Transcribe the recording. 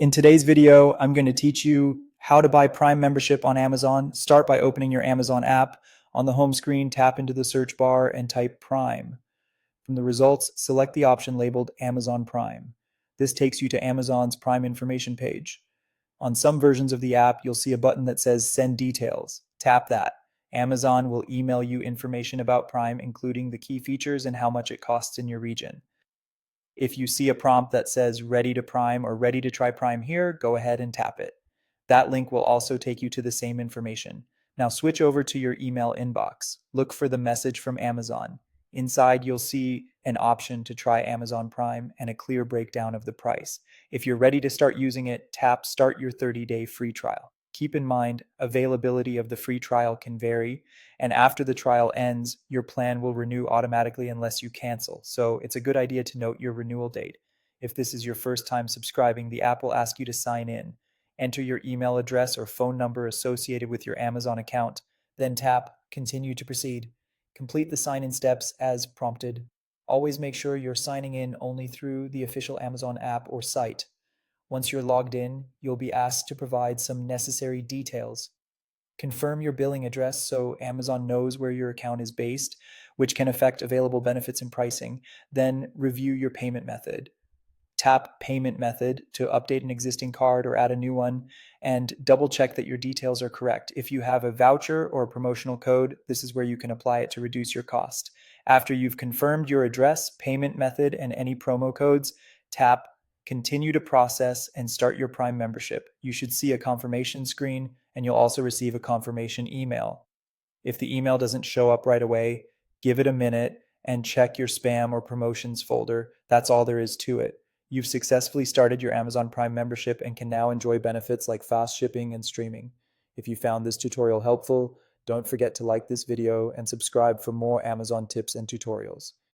In today's video, I'm going to teach you how to buy Prime membership on Amazon. Start by opening your Amazon app. On the home screen, tap into the search bar and type Prime. From the results, select the option labeled Amazon Prime. This takes you to Amazon's Prime information page. On some versions of the app, you'll see a button that says Send Details. Tap that. Amazon will email you information about Prime, including the key features and how much it costs in your region. If you see a prompt that says Ready to Prime or Ready to try Prime here, go ahead and tap it. That link will also take you to the same information. Now switch over to your email inbox. Look for the message from Amazon. Inside, you'll see an option to try Amazon Prime and a clear breakdown of the price. If you're ready to start using it, tap Start Your 30-day free trial. Keep in mind, availability of the free trial can vary, and after the trial ends, your plan will renew automatically unless you cancel. So it's a good idea to note your renewal date. If this is your first time subscribing, the app will ask you to sign in. Enter your email address or phone number associated with your Amazon account, then tap Continue to proceed. Complete the sign-in steps as prompted. Always make sure you're signing in only through the official Amazon app or site. Once you're logged in, you'll be asked to provide some necessary details. Confirm your billing address so Amazon knows where your account is based, which can affect available benefits and pricing. Then review your payment method. Tap Payment Method to update an existing card or add a new one, and double check that your details are correct. If you have a voucher or a promotional code, this is where you can apply it to reduce your cost. After you've confirmed your address, payment method, and any promo codes, tap Continue to process and start your Prime membership. You should see a confirmation screen, and you'll also receive a confirmation email. If the email doesn't show up right away, give it a minute and check your spam or promotions folder. That's all there is to it. You've successfully started your Amazon Prime membership and can now enjoy benefits like fast shipping and streaming. If you found this tutorial helpful, don't forget to like this video and subscribe for more Amazon tips and tutorials.